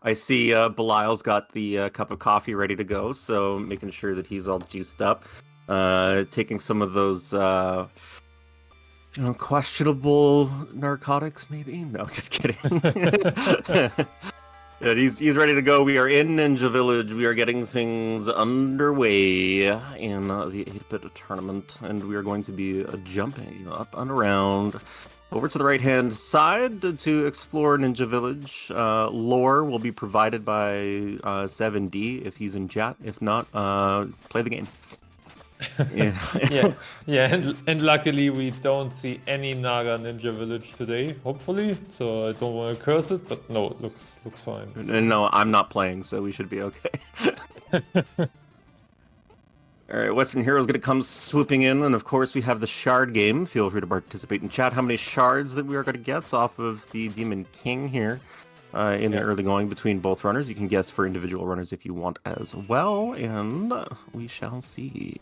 I see Belial's got the cup of coffee ready to go, so making sure that he's all juiced up. Taking some of those questionable narcotics, maybe? No, just kidding. Yeah, he's ready to go. We are in Ninja Village. We are getting things underway in the 8-bit tournament, and we are going to be jumping up and around over to the right-hand side to explore Ninja Village. Lore will be provided by 7D if he's in chat. If not, play the game. Yeah, and luckily we don't see any Naga Ninja Village today, hopefully. So I don't want to curse it, but no, it looks fine. So. No, I'm not playing, so we should be okay. All right, Western Hero's going to come swooping in, and of course we have the Shard game. Feel free to participate in chat. How many shards that we are going to get off of the Demon King here in the early going between both runners? You can guess for individual runners if you want as well, and we shall see.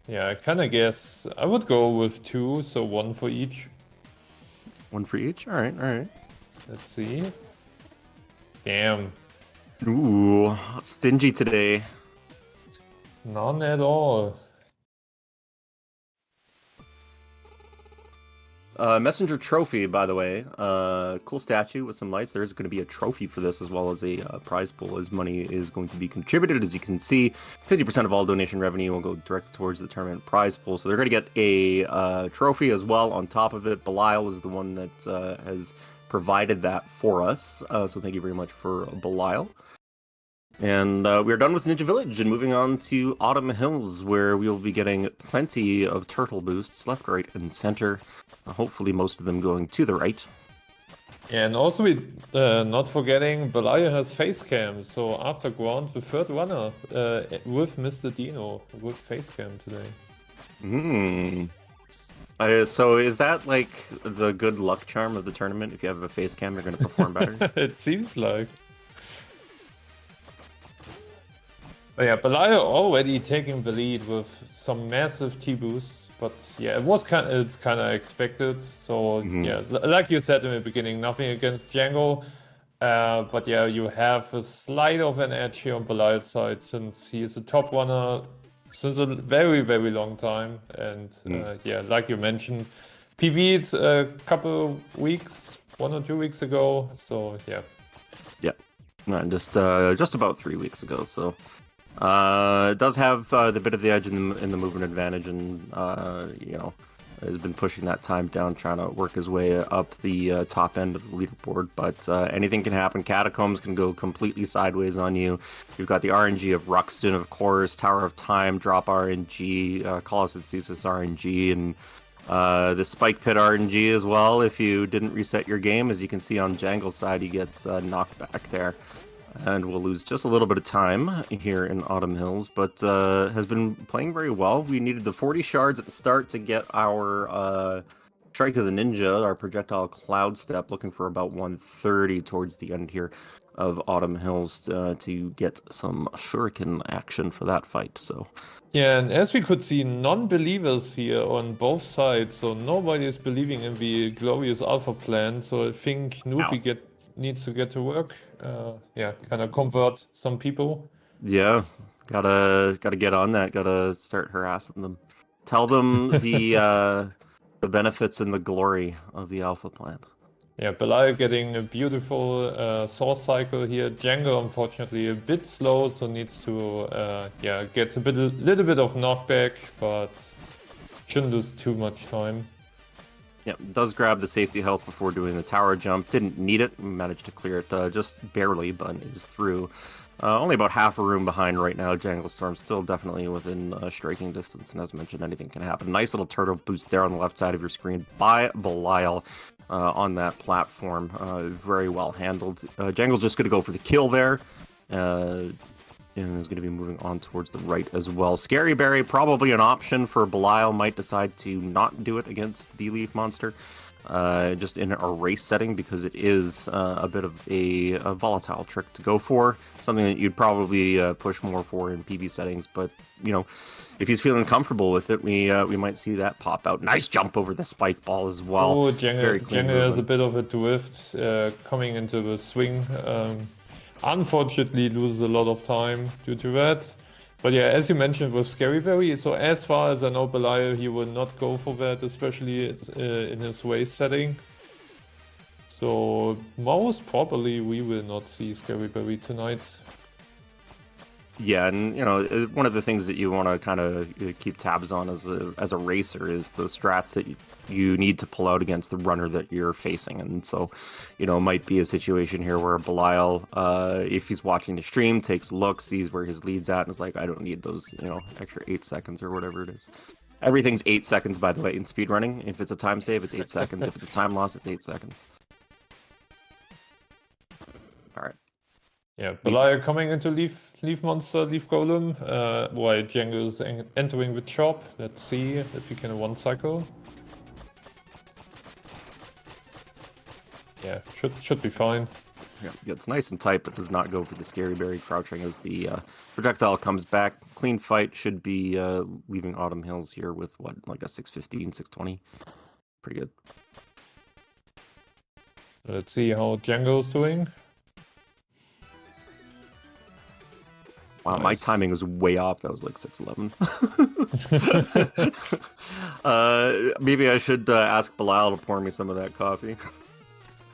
Yeah, I kind of guess I would go with 2, so 1 for each. 1 for each? All right. Let's see. Damn. Ooh, stingy today. None at all. Messenger trophy, by the way. Cool statue with some lights. There's going to be a trophy for this as well as a prize pool as money is going to be contributed. As you can see, 50% of all donation revenue will go direct towards the tournament prize pool. So they're going to get a trophy as well on top of it. Belial is the one that has provided that for us. So thank you very much for Belial. And we are done with Ninja Village and moving on to Autumn Hills, where we will be getting plenty of turtle boosts left, right, and center. Hopefully most of them going to the right. And also we not forgetting Belial has face cam, so after ground the third runner with Mr. Dino with face cam today. So is that like the good luck charm of the tournament? If you have a face cam, you're going to perform better? It seems like. But yeah, Belial already taking the lead with some massive T-boosts, but yeah, it's kind of expected. So yeah, like you said in the beginning, nothing against Django, but yeah, you have a slight of an edge here on Belial's side since he is a top runner since a very, very long time, and yeah, like you mentioned, PB'd a couple weeks, 1 or 2 weeks ago. So yeah, just about 3 weeks ago. So. It does have the bit of the edge in the movement advantage, and has been pushing that time down, trying to work his way up the top end of the leaderboard. But anything can happen. Catacombs can go completely sideways on you. You've got the RNG of Ruxton, of course, Tower of Time, Drop RNG, Colossus Zeus RNG, and the Spike Pit RNG as well. If you didn't reset your game, as you can see on Jangle's side, he gets knocked back there. And we'll lose just a little bit of time here in Autumn Hills, but has been playing very well. We needed the 40 shards at the start to get our Strike of the Ninja, our projectile cloud step, looking for about 130 towards the end here of Autumn Hills to get some shuriken action for that fight. So yeah, and as we could see, non-believers here on both sides, so nobody is believing in the glorious alpha plan. So I think Nufi needs to get to work. Kind of convert some people. Yeah, gotta get on that. Gotta start harassing them. Tell them the benefits and the glory of the alpha plan. Yeah, Belial getting a beautiful source cycle here. Django, unfortunately, a bit slow, so needs to get a little bit of knockback, but shouldn't lose too much time. Yeah, does grab the safety health before doing the tower jump. Didn't need it. Managed to clear it just barely, but is through. Only about half a room behind right now. Janglestorm still definitely within striking distance, and as mentioned, anything can happen. Nice little turtle boost there on the left side of your screen by Belial on that platform. Very well handled. Jangle's just going to go for the kill there. And is going to be moving on towards the right as well. Scary Berry, probably an option for Belial. Might decide to not do it against the Leaf Monster. Just in a race setting, because it is a bit of a volatile trick to go for. Something that you'd probably push more for in PB settings. But, if he's feeling comfortable with it, we might see that pop out. Nice jump over the spike ball as well. Oh, Jangle has a bit of a drift coming into the swing. unfortunately loses a lot of time due to that. But yeah, as you mentioned with Scaryberry, so as far as I know, Belial, he will not go for that, especially in his race setting. So most probably we will not see Scaryberry tonight. Yeah, and one of the things that you want to kind of keep tabs on as a racer is the strats that you need to pull out against the runner that you're facing. And so, it might be a situation here where Belial, if he's watching the stream, takes a look, sees where his lead's at, and is like, I don't need those, extra 8 seconds or whatever it is. Everything's 8 seconds, by the way, in speedrunning. If it's a time save, it's 8 seconds. If it's a time loss, it's 8 seconds. All right. Yeah, Belial coming into Leaf Monster, Leaf Golem, while Jangle is entering the chop. Let's see if he can one cycle. Yeah, should be fine. Yeah, it's nice and tight, but does not go for the Scaryberry, crouching as the projectile comes back. Clean fight, should be leaving Autumn Hills here with, what, like a 615, 620? Pretty good. Let's see how Jangle's doing. Wow, nice. My timing was way off. That was like 6:11. Maybe I should ask Belial to pour me some of that coffee.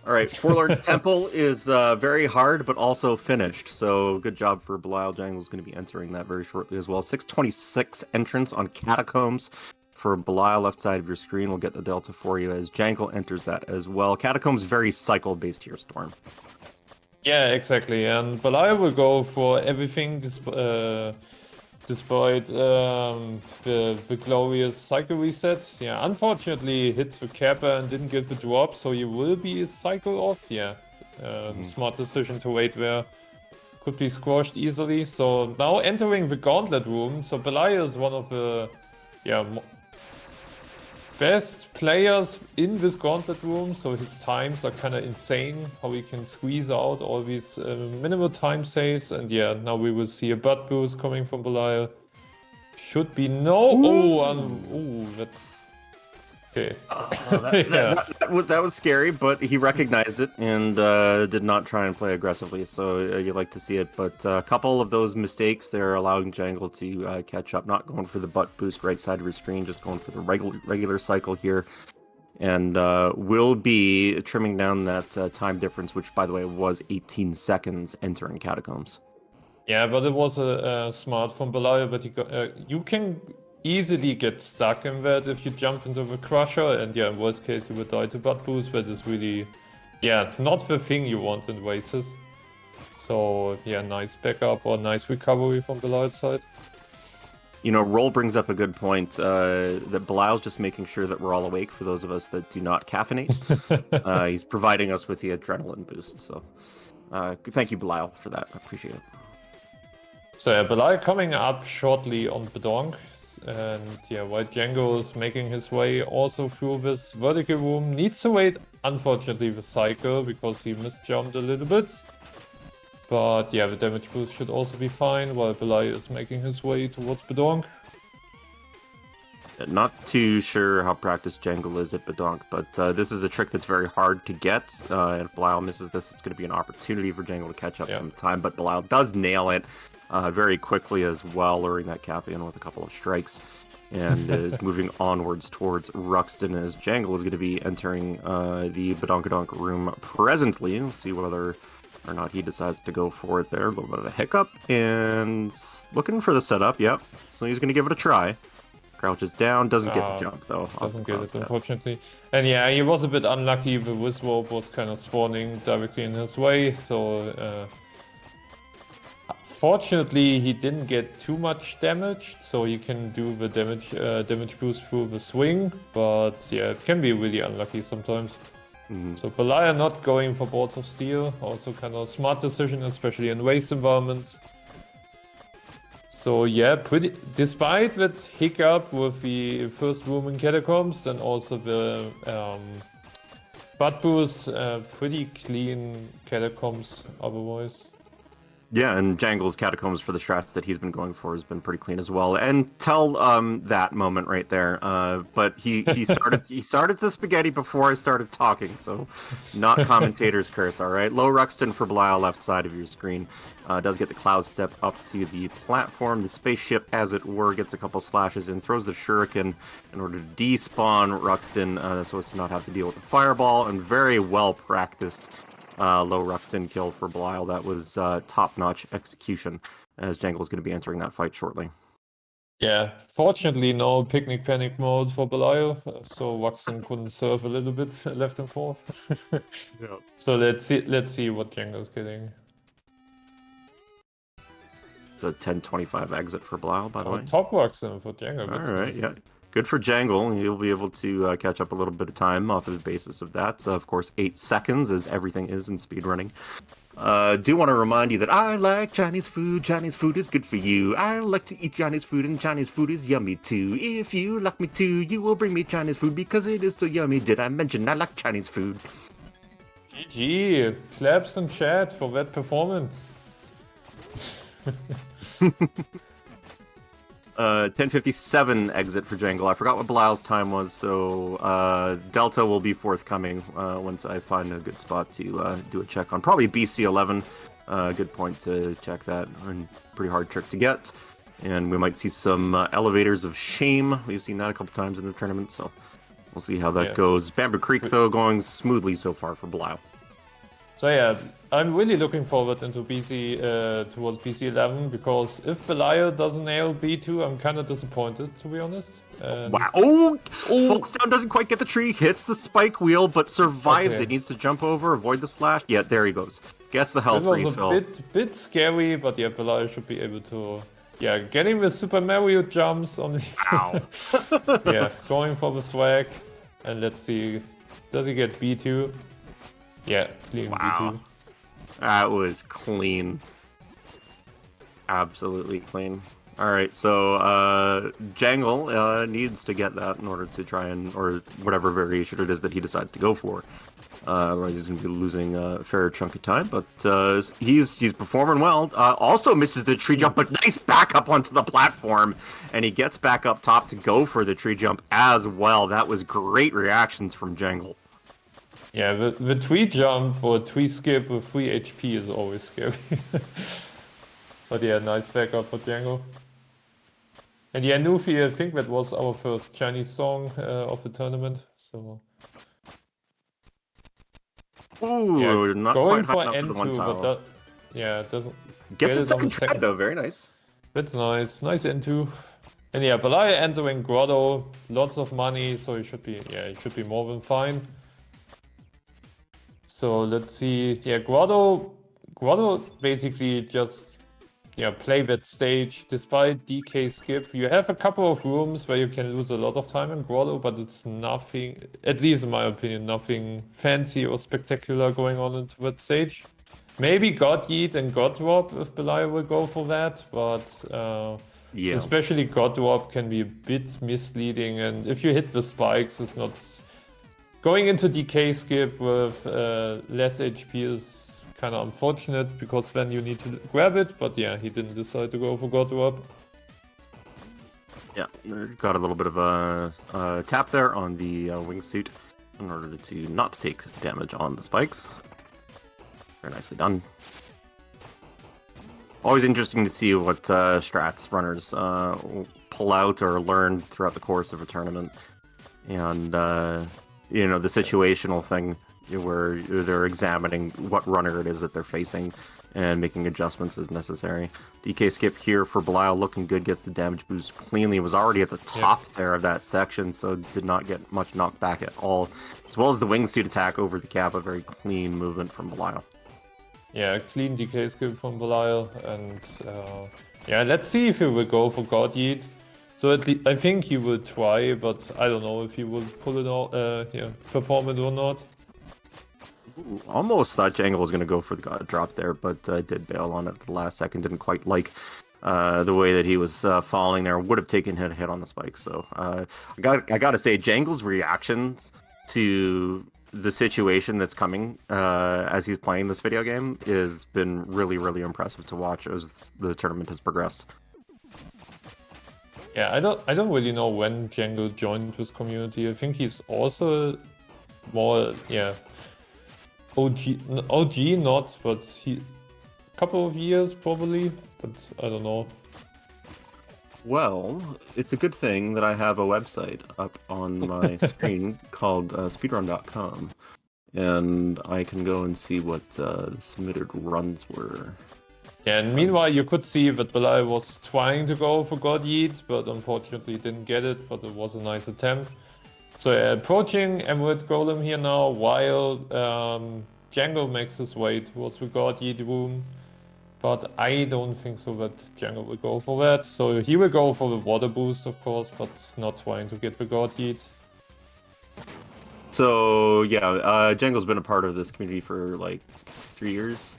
All right, Forlorn Temple is very hard, but also finished. So good job for Belial. Jangle's going to be entering that very shortly as well. 626 entrance on Catacombs for Belial. Left side of your screen. We'll get the delta for you as Jangle enters that as well. Catacombs very cycle-based here, Storm. Yeah, exactly. And Belial will go for everything despite the glorious cycle reset. Yeah, unfortunately hits the Kappa and didn't get the drop, so he will be a cycle off. Yeah, smart decision to wait there. Could be squashed easily. So now entering the gauntlet room. So Belial is one of the best players in this gauntlet room, so his times are kind of insane, how he can squeeze out all these minimal time saves. And yeah, now we will see a butt boost coming from Belial. Should be no. That. Okay. That was scary, but he recognized it and did not try and play aggressively. So you like to see it, but a couple of those mistakes, they're allowing Jangle to catch up. Not going for the butt boost right side of your screen, just going for the regular cycle here, and will be trimming down that time difference, which by the way was 18 seconds entering Catacombs. Yeah, but it was a smart from Belial, but you can easily get stuck in that if you jump into the crusher, and yeah, in worst case you would die to butt boost, but it's really, not the thing you want in races. So yeah, nice backup or nice recovery from Belial's side. Roll brings up a good point, that Belial's just making sure that we're all awake for those of us that do not caffeinate. He's providing us with the adrenaline boost, so thank you, Belial, for that. I appreciate it. So yeah, Belial coming up shortly on Bedonk. And yeah, while Jangle is making his way also through this vertical room, needs to wait, unfortunately, the cycle because he misjumped a little bit. But yeah, the damage boost should also be fine while Belial is making his way towards Bedonk. Not too sure how practiced Jangle is at Bedonk, but this is a trick that's very hard to get. And if Belial misses this, it's going to be an opportunity for Jangle to catch up some time, but Belial does nail it. Very quickly as well, luring that Kappa in with a couple of strikes, and is moving onwards towards Ruxton as Jangle is going to be entering the Badonkadonk room presently. We'll see whether or not he decides to go for it there. A little bit of a hiccup, and looking for the setup, yep. So he's going to give it a try. Crouches down, doesn't get the jump though. Doesn't get it, unfortunately. And yeah, he was a bit unlucky. The Wisp was kind of spawning directly in his way, so... Fortunately, he didn't get too much damage, so he can do the damage boost through the swing, but yeah, it can be really unlucky sometimes. So Belial not going for Boards of Steel, also kind of smart decision, especially in waste environments. So yeah, despite that hiccup with the first room in Catacombs and also the butt boost, pretty clean Catacombs otherwise. Yeah, and Jangle's Catacombs for the strats that he's been going for has been pretty clean as well. And tell that moment right there. But he started the spaghetti before I started talking, so not commentator's curse, all right? Low Ruxton for Belial left side of your screen. Does get the cloud step up to the platform. The spaceship, as it were, gets a couple slashes in, throws the shuriken in order to despawn Ruxton so as to not have to deal with the fireball, and very well practiced low Ruxton kill for Belial. That was top-notch execution, as Jangle's going to be entering that fight shortly. Yeah, fortunately no picnic panic mode for Belial, so Waxen couldn't serve a little bit left and forth. Yeah. So let's see what Jangle's getting. It's a 10-25 exit for Belial, by the way. Top Waxen for Jangle. All right, nice. Yeah. Good for Jangle. You'll be able to catch up a little bit of time off of the basis of that. Of course, 8 seconds, as everything is in speedrunning. Do want to remind you that I like Chinese food. Chinese food is good for you. I like to eat Chinese food, and Chinese food is yummy too. If you like me too, you will bring me Chinese food because it is so yummy. Did I mention I like Chinese food? GG. Claps in chat for that performance. 10:57 exit for Jangle. I forgot what Belial's time was, so Delta will be forthcoming once I find a good spot to do a check on. Probably BC11. Good point to check that. And pretty hard trick to get. And we might see some elevators of shame. We've seen that a couple times in the tournament, so we'll see how that goes. Bamboo Creek, though, going smoothly so far for Belial. So yeah, I'm really looking forward into BC towards BC11 because if Belial doesn't nail B2, I'm kind of disappointed, to be honest. Wow! Oh, falls down, doesn't quite get the tree, hits the spike wheel, but survives. It needs to jump over, avoid the slash. Yeah, there he goes. Gets the health refill. It was a bit scary, but yeah, Belial should be able to. Yeah, getting the Super Mario jumps on this. Wow! Yeah, going for the swag, and let's see, does he get B2? Yeah, clean B2. That was clean. Absolutely clean. Alright, so Jangle needs to get that in order to try and, or whatever variation it is that he decides to go for. Otherwise he's going to be losing a fair chunk of time, but he's performing well. Also misses the tree jump, but nice backup onto the platform, and he gets back up top to go for the tree jump as well. That was great reactions from Jangle. Yeah, the tree jump or tree skip with 3 HP is always scary. But yeah, nice backup for Jangle. And yeah, Nufi, I think that was our first Chinese song of the tournament. So ooh, yeah, not going quite for enough for the one N2, tile. but it doesn't Gets get a second try though, very nice. That's nice, nice N2. And yeah, Belial entering Grotto, lots of money, so he should be more than fine. So let's see. Yeah, Grotto basically just play that stage. Despite DK skip, you have a couple of rooms where you can lose a lot of time in Grotto, but it's nothing, at least in my opinion, nothing fancy or spectacular going on into that stage. Maybe God Yeet and God Drop if Belial will go for that, but especially God Drop can be a bit misleading, and if you hit the spikes, it's not. Going into DK skip with less HP is kind of unfortunate because then you need to grab it, but yeah, he didn't decide to go for God Drop. Yeah, got a little bit of a tap there on the wingsuit in order to not take damage on the spikes. Very nicely done. Always interesting to see what strats runners pull out or learn throughout the course of a tournament. And the situational thing where they're examining what runner it is that they're facing and making adjustments as necessary. DK skip here for Belial, looking good, gets the damage boost cleanly. Was already at the top there of that section, so did not get much knockback at all. As well as the wingsuit attack over the cap, a very clean movement from Belial. Yeah, clean DK skip from Belial, and let's see if he will go for God Yeet. So at least I think he will try, but I don't know if he will pull it out, perform it or not. Ooh, almost thought Jangle was going to go for the God Drop there, but did bail on it at the last second. Didn't quite like the way that he was falling there. Would have taken hit on the spike. So I got to say, Jangle's reactions to the situation that's coming as he's playing this video game has been really, really impressive to watch as the tournament has progressed. Yeah, I don't really know when Django joined this community. I think he's also more, yeah, OG not, but he couple of years probably, but I don't know. Well, it's a good thing that I have a website up on my screen called speedrun.com, and I can go and see what the submitted runs were. Yeah, and meanwhile you could see that Belial was trying to go for God Yeet, but unfortunately didn't get it, but it was a nice attempt. So approaching Emerald Golem here now, while Django makes his way towards the God Yeet room. But I don't think so that Django will go for that. So he will go for the water boost, of course, but not trying to get the God Yeet. So yeah, Django's been a part of this community for like 3 years,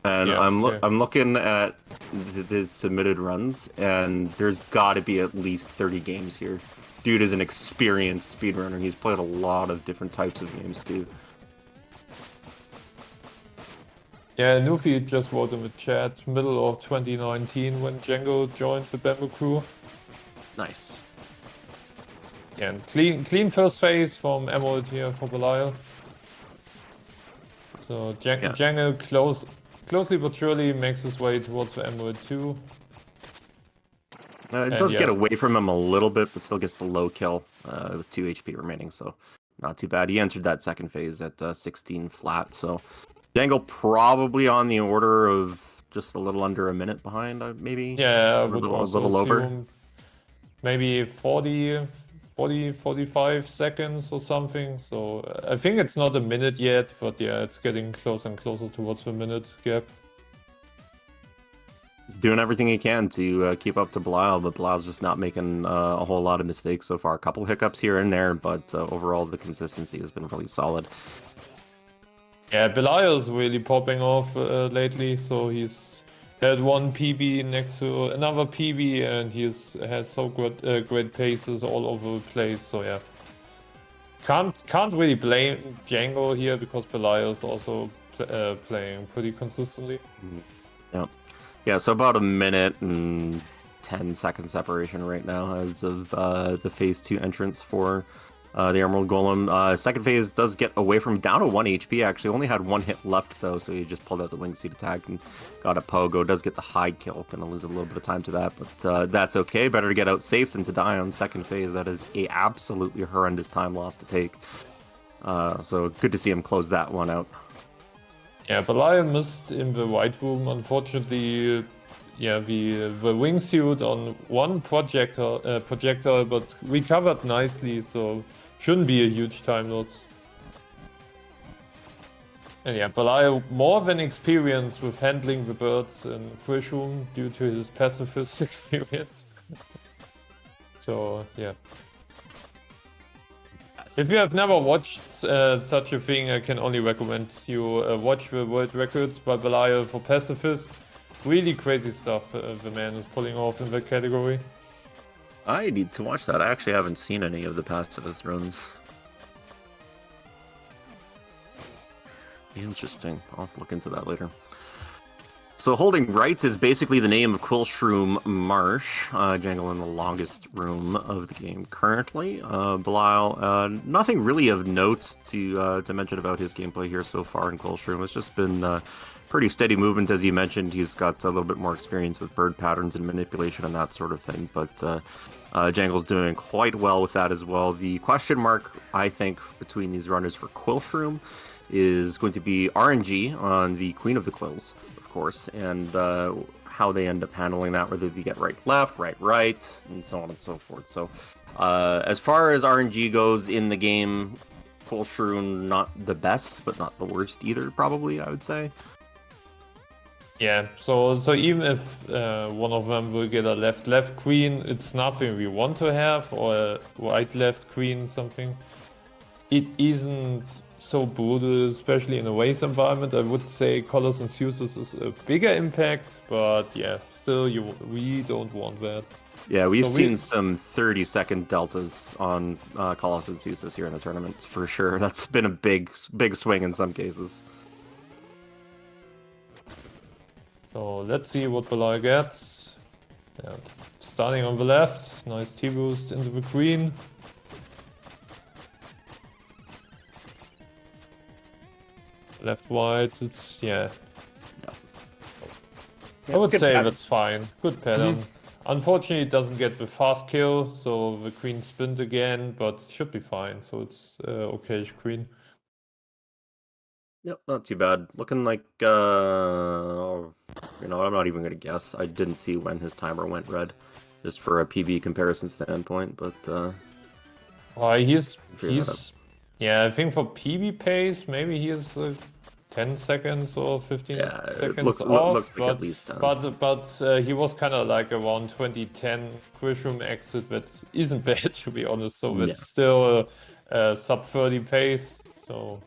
and Yeah, I'm looking at his submitted runs, and there's got to be at least 30 games here. Dude is an experienced speedrunner. He's played a lot of different types of games too. Yeah, Nufi just wrote in the chat, middle of 2019 when Django joined the Bamboo Crew. Nice. Yeah, and clean first phase from Emerald here for Belial. So Django closely but surely makes his way towards the Emerald 2. It does get away from him a little bit, but still gets the low kill with 2 HP remaining, so not too bad. He entered that second phase at 16 flat, so Django probably on the order of just a little under a minute behind, maybe? Yeah, a little over. Maybe 40, 45 seconds or something. So I think it's not a minute yet, but yeah, it's getting closer and closer towards the minute gap. He's doing everything he can to keep up to Belial, but Belial's just not making a whole lot of mistakes so far. A couple hiccups here and there, but overall the consistency has been really solid. Yeah, Belial's really popping off lately, so he's had one PB next to another PB, and has so great paces all over the place. So yeah, can't really blame Django here because Belial's also playing pretty consistently. Yeah. So about a minute and 10 second separation right now as of the phase 2 entrance for the Emerald Golem. Second phase does get away from down to 1 HP, actually. Only had 1 hit left, though, so he just pulled out the wingsuit attack and got a pogo. Does get the high kill. Gonna lose a little bit of time to that, but that's okay. Better to get out safe than to die on second phase. That is a absolutely horrendous time loss to take. So good to see him close that one out. Yeah, Belial missed in the white room. Unfortunately, yeah, the wingsuit on one projectile, but recovered nicely, so shouldn't be a huge time loss. And yeah, Belial more than experienced with handling the birds in Crash Room due to his pacifist experience. So yeah. If you have never watched such a thing, I can only recommend you watch the world records by Belial for pacifist. Really crazy stuff the man is pulling off in that category. I need to watch that. I actually haven't seen any of the pacifist runs. Interesting. I'll have to look into that later. So holding rights is basically the name of Quillshroom Marsh, Jangle in the longest room of the game currently. Belial, nothing really of note to mention about his gameplay here so far in Quillshroom. It's just been pretty steady movement, as you mentioned. He's got a little bit more experience with bird patterns and manipulation and that sort of thing, but Jangle's doing quite well with that as well. The question mark, I think, between these runners for Quillshroom is going to be RNG on the Queen of the Quills, of course, and how they end up handling that, whether they get right-left, right-right, and so on and so forth. So as far as RNG goes in the game, Quillshroom not the best, but not the worst either, probably, I would say. Yeah, so even if one of them will get a left-left queen, it's nothing we want to have, or a right-left queen, something. It isn't so brutal, especially in a race environment. I would say Colors and Fuses is a bigger impact, but yeah, still we don't want that. Yeah, we've seen some 30-second deltas on Colossus and Zeus here in the tournament, for sure. That's been a big swing in some cases. So let's see what Belial gets. Yeah. Starting on the left, nice T-boost into the queen. Left wide, it's yeah. I would say pattern. that's fine. Good pattern. Unfortunately, it doesn't get the fast kill, so the queen spinned again, but should be fine. So it's okay-ish queen. Yep, not too bad. Looking like, I'm not even gonna guess. I didn't see when his timer went red, just for a PB comparison standpoint. But yeah. I think for PB pace, maybe he is 10 seconds or 15 seconds off. Looks like at least 10. But he was kind of like around 2010 quiz room exit, that isn't bad to be honest. So it's still a sub 30 pace. So.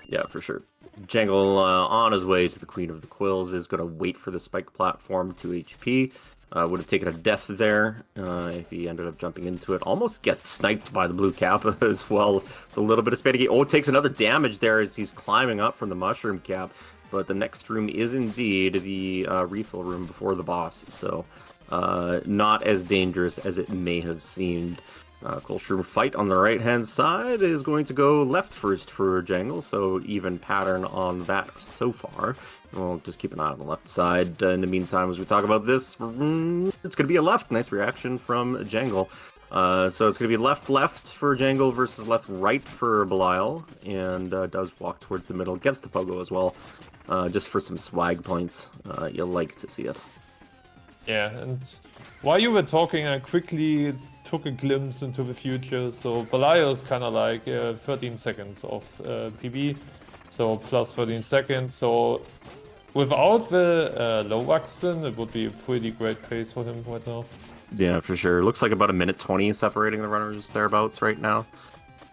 Yeah, for sure. Jangle, on his way to the Queen of the Quills, is going to wait for the spike platform, 2 HP. Would have taken a death there if he ended up jumping into it. Almost gets sniped by the blue cap as well. A little bit of spaghetti. Oh, takes another damage there as he's climbing up from the mushroom cap. But the next room is indeed the refill room before the boss. So not as dangerous as it may have seemed. Colshroom fight on the right-hand side is going to go left first for Jangle, so even pattern on that so far. We'll just keep an eye on the left side. In the meantime, as we talk about this, it's going to be a left. Nice reaction from Jangle. So it's going to be left for Jangle versus left-right for Belial, and does walk towards the middle. Gets the pogo as well, just for some swag points. You'll like to see it. Yeah, and while you were talking, I quickly took a glimpse into the future. So Belial is kind of like 13 seconds of PB, so plus 13 seconds. So without the low Waxen, it would be a pretty great pace for him right now. Yeah, for sure. Looks like about 1:20 separating the runners thereabouts right now.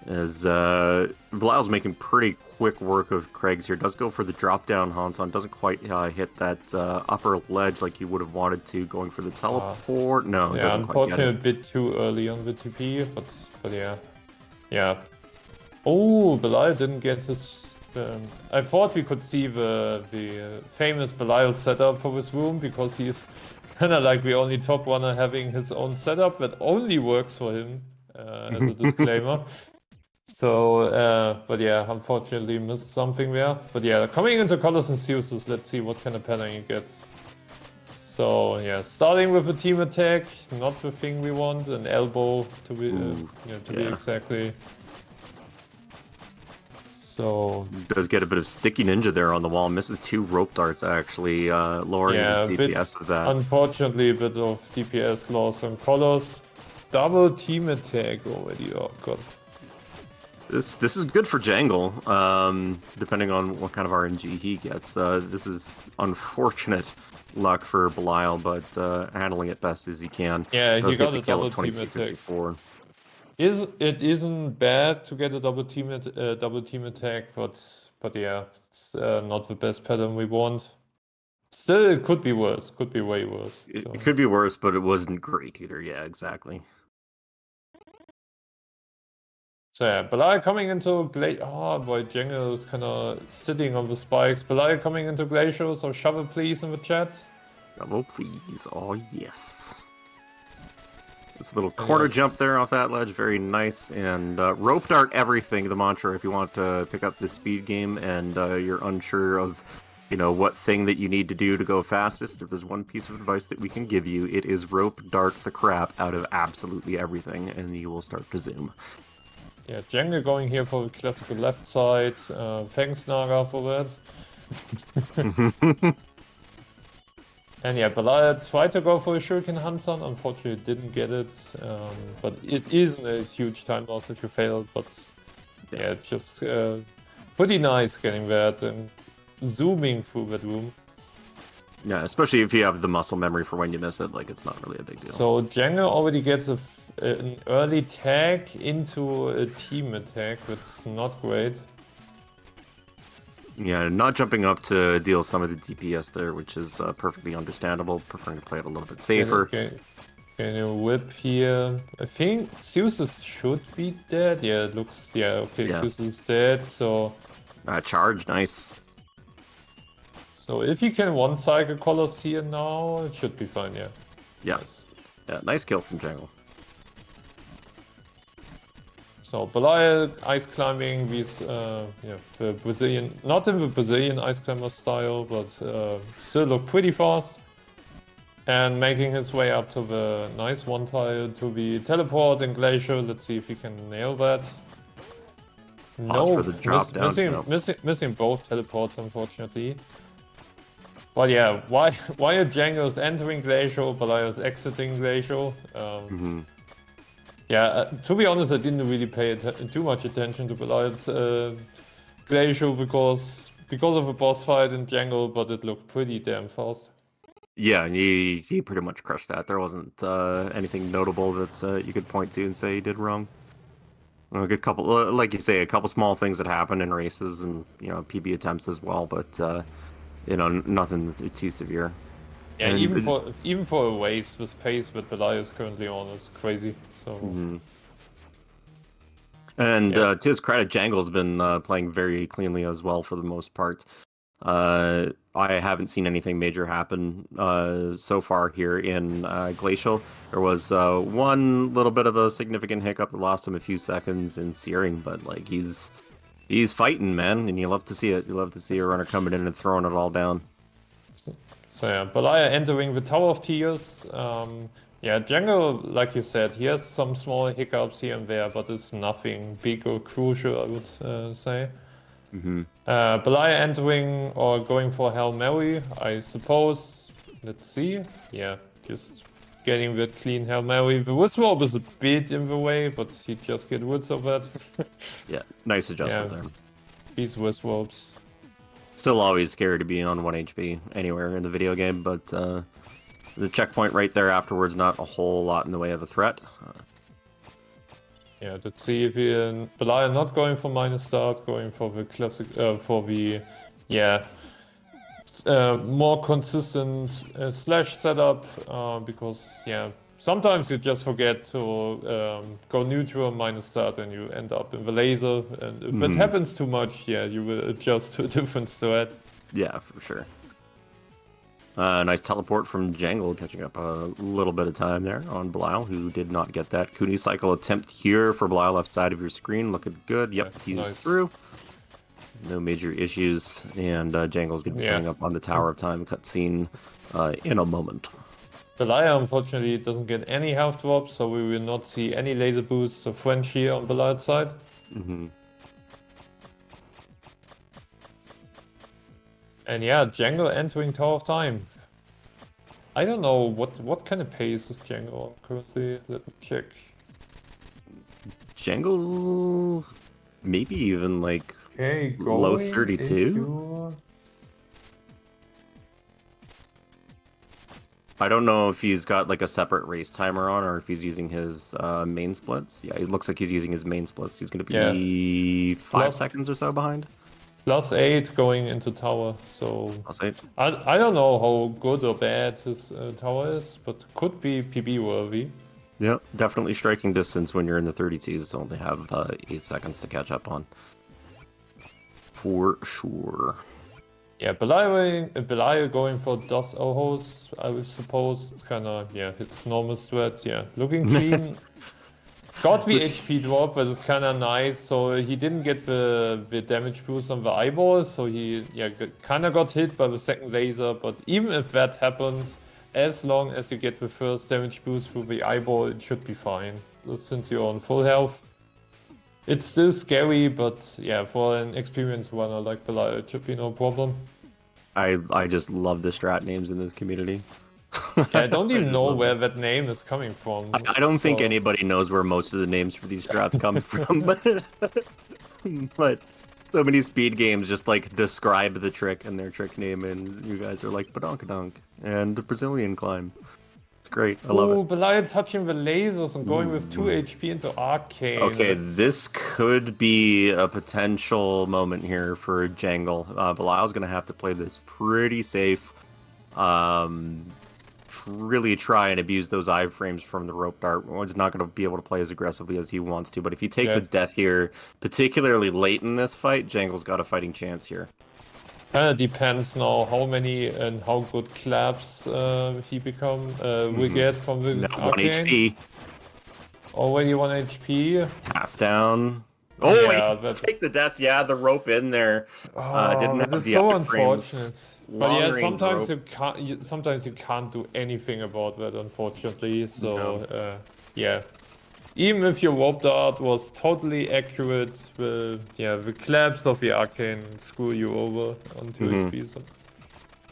As Belial's making pretty quick work of Craig's here. Does go for the drop down Hanson. Doesn't quite hit that upper ledge like he would have wanted to. Going for the teleport. No, yeah, doesn't quite get it. Unfortunately, a bit too early on the TP, but yeah. Yeah. Oh, Belial didn't get his... I thought we could see the famous Belial setup for this room, because he's kind of like the only top runner having his own setup that only works for him, as a disclaimer. So, but yeah, unfortunately missed something there. But yeah, coming into Colossus and Zeus, let's see what kind of pattern he gets. So yeah, starting with a team attack, not the thing we want, an elbow to be, be exactly. So does get a bit of sticky ninja there on the wall. Misses 2 rope darts actually, lowering the DPS of that. Unfortunately, a bit of DPS loss on Colossus. Double team attack already. Oh god. This is good for Jangle, depending on what kind of RNG he gets. This is unfortunate luck for Belial, but handling it best as he can. Yeah, he got a kill double at team attack. 22:54. It isn't bad to get a double team attack, but yeah, it's not the best pattern we want. Still, it could be worse. Could be way worse. It could be worse, but it wasn't great either. Yeah, exactly. So yeah, Belial coming into Glacier. Oh boy, Jangle is kind of sitting on the spikes. Belial coming into Glacier, so shovel please in the chat. Shovel please, oh yes. This little corner jump there off that ledge, very nice. And rope dart everything, the mantra, if you want to pick up this speed game and you're unsure of, what thing that you need to do to go fastest. If there's one piece of advice that we can give you, it is rope dart the crap out of absolutely everything, and you will start to zoom. Yeah, Jangle going here for the classical left side. Thanks, Naga, for that. And yeah, Belial tried to go for a Shuriken Hanson, unfortunately didn't get it. But it isn't a huge time loss if you fail, but yeah, it's just pretty nice getting that and zooming through that room. Yeah, especially if you have the muscle memory for when you miss it, like it's not really a big deal. So Jangle already gets an early tag into a team attack, that's not great. Yeah, not jumping up to deal some of the DPS there, which is perfectly understandable. Preferring to play it a little bit safer. Can you whip here? I think Zeus should be dead. Yeah, it looks. Yeah, okay, Yeah. Zeus is dead. So Charge, nice. if you can one cycle colors here now, it should be fine. Yeah. Yeah. Nice. Yeah, nice kill from Jangle. So Belial ice climbing with the Brazilian, not in the Brazilian ice climber style, but still look pretty fast. And making his way up to the nice one tile to the teleport and glacier. Let's see if he can nail that. No, for the drop down. missing both teleports, unfortunately. But yeah, why are Jangles entering glacier, Belial's exiting glacier? Yeah, to be honest, I didn't really pay too much attention to Belial's glacier because of a boss fight in Jangle, but it looked pretty damn fast. Yeah, he pretty much crushed that. There wasn't anything notable that you could point to and say he did wrong. A good couple, like you say, a couple small things that happen in races and PB attempts as well, but nothing too severe. Yeah, and even for a race with pace that Belial is currently on, it's crazy. So. And to his credit, Jangle's been playing very cleanly as well for the most part. I haven't seen anything major happen so far here in Glacial. There was one little bit of a significant hiccup that lost him a few seconds in Searing, but like he's fighting, man, and you love to see it. You love to see a runner coming in and throwing it all down. So yeah, Belial entering the Tower of Tears. Yeah, Jangle, like you said, he has some small hiccups here and there, but it's nothing big or crucial, I would say. Belial entering or going for Hail Mary, I suppose. Let's see. Yeah, just getting that clean Hail Mary. The wood swap is a bit in the way, but he just get woods of that. Yeah, nice adjustment there. These wood swaps. Still always scary to be on 1 HP anywhere in the video game, but the checkpoint right there afterwards, not a whole lot in the way of a threat. Yeah, let's see if Belial not going for minus start, going for the classic, for the, more consistent slash setup, because, sometimes you just forget to go neutral minus start and you end up in the laser, and if it happens too much, you will adjust to a different strat. Yeah, for sure. Nice teleport from Jangle, catching up a little bit of time there on Belial, who did not get that. Kuni cycle attempt here for Belial left side of your screen, looking good. Yep, he's nice. Through. No major issues, and Jangle's going to be coming up on the Tower of Time cutscene in a moment. Belial, unfortunately, doesn't get any health drops, so we will not see any laser boosts or French here on Belial's side. And yeah, Jangle entering Tower of Time. I don't know what kind of pace is Jangle on currently. Let me check. Jangle, maybe even like low 32. Into... I don't know if he's got like a separate race timer on or if he's using his main splits. Yeah, it looks like he's using his main splits. He's going to be 5 seconds or so behind. +8 going into tower, so +8. I don't know how good or bad his tower is, but could be PB worthy. Yeah, definitely striking distance when you're in the 32s to only have 8 seconds to catch up on. For sure. Yeah, Belial going for DOS Ohos, I would suppose. It's kind of, it's normal strat. Yeah, looking clean. Got the HP drop, but it's kind of nice. So he didn't get the damage boost on the eyeball, so he kind of got hit by the second laser. But even if that happens, as long as you get the first damage boost through the eyeball, it should be fine. Since you're on full health, it's still scary, but yeah, for an experienced runner like Belial, it should be no problem. I just love the strat names in this community. I don't even know where that name is coming from. I don't think anybody knows where most of the names for these strats come from, but so many speed games just like describe the trick and their trick name, and you guys are like badonkadonk and Brazilian climb. It's great. I love Oh, it. Belial touching the lasers and going with 2 Ooh. HP into Okay, Arcane. this could be a potential moment here for Jangle. Belial's going to have to play this pretty safe. Um, really try and abuse those iframes from the rope dart. He's not going to be able to play as aggressively as he wants to, but if he takes a Yeah, death here, particularly late in this fight, Jangle's got a fighting chance here. kind of depends now how many and how good claps he will get from the Now 1 Arcane. HP, Already 1 HP. half down. Oh, Yeah, he did take the death. Yeah, the rope in there. oh, Didn't that have is the so iframes. unfortunate. But Long yeah, range sometimes rope. you can't. Sometimes you can't do anything about that, unfortunately. So No. yeah, even if your warp dart was totally accurate, the claps of the arcane screw you over on 2 HP. So.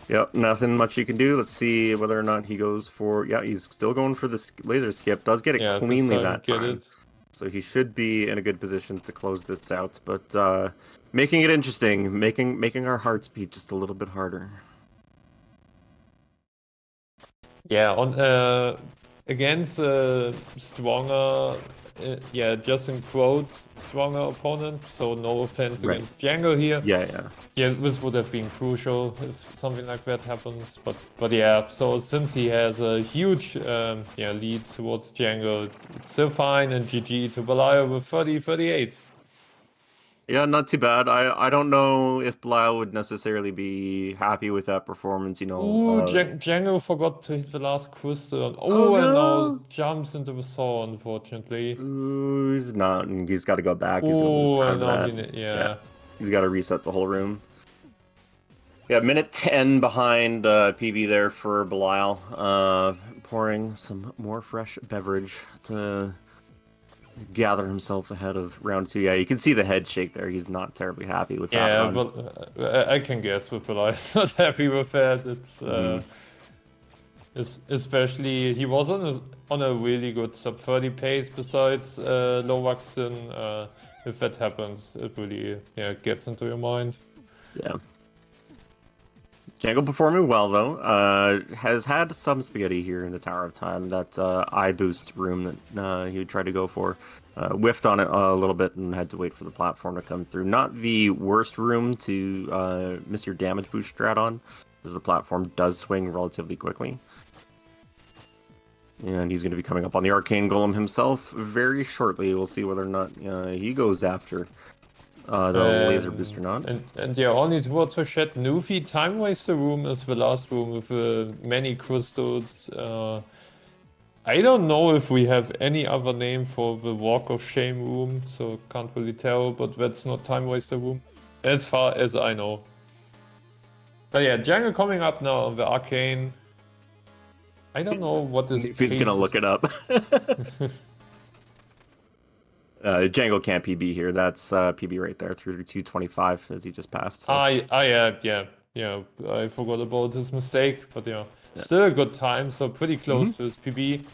Yep, nothing much you can do. Let's see whether or not he goes for... Yeah, he's still going for the laser skip. Does get it Yeah, this cleanly time that get time. it. So he should be in a good position to close this out. But making it interesting, making our hearts beat just a little bit harder. Yeah, on against stronger, yeah, just in quotes, stronger opponent. So no offense Right. against Django here. Yeah. Yeah, this would have been crucial if something like that happens. But yeah, so since he has a huge lead towards Django, it's still fine, and GG to Belial with 30-38. Yeah, not too bad. I don't know if Belial would necessarily be happy with that performance, Ooh, Django forgot to hit the last crystal. Oh Oh, and now no! jumps into the saw, unfortunately. Ooh, he's not. He's got to go back. He's gonna lose Oh, time and to now that. Yeah, yeah. he's got to reset the whole room. Yeah, minute 10 behind PB there for Belial. Pouring some more fresh beverage to gather himself ahead of round 2. Yeah, you can see the head shake there. He's not terribly happy with that Yeah, run. but I can guess with Belial's not happy with that. It's especially he was on a really good sub 30 pace besides low Waxen. If that happens, it really gets into your mind. Yeah. Jangle performing well though. Has had some spaghetti here in the Tower of Time. That eye boost room that he would try to go for. Whiffed on it a little bit and had to wait for the platform to come through. Not the worst room to miss your damage boost strat on, because the platform does swing relatively quickly. And he's going to be coming up on the Arcane Golem himself very shortly. We'll see whether or not he goes after the laser boost or not. And yeah, only towards the shed Nufi time waster room is the last room with many crystals. I don't know if we have any other name for the Walk of Shame room, so can't really tell, but that's not time waster room, as far as I know. But yeah, Django coming up now on the Arcane. I don't know what this If he's pace gonna look is. it up. Django can't PB here. That's PB right there, through to 225 as he just passed. So. Yeah. I forgot about his mistake, but yeah, still a good time. So pretty close to his PB.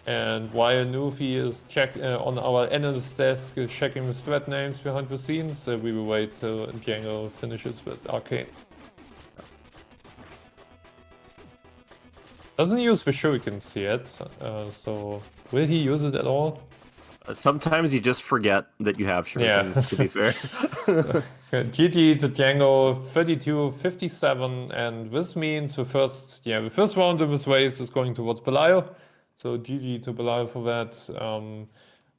And while Nufi is on our analyst desk, checking the strat names behind the scenes, we will wait till Django finishes with Arcane. Doesn't use the shurikens yet, so will he use it at all? Sometimes you just forget that you have shurikens, to be fair. GG to Django, 32-57, and this means the first round of this race is going towards Belial. So GG to Belial for that.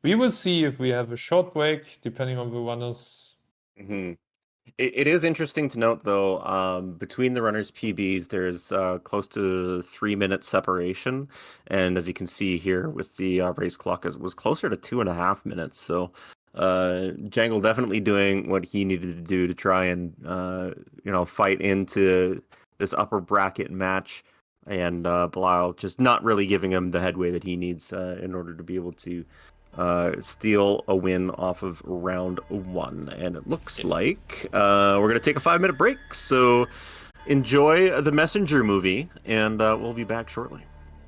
We will see if we have a short break, depending on the runners. It is interesting to note, though, between the runners' PBs, there's close to 3 minute separation, and as you can see here with the race clock, it was closer to 2.5 minutes. So, Jangle definitely doing what he needed to do to try and fight into this upper bracket match, and Belial just not really giving him the headway that he needs in order to be able to steal a win off of round 1. And it looks like we're going to take a 5-minute break. So enjoy the Messenger movie, and we'll be back shortly.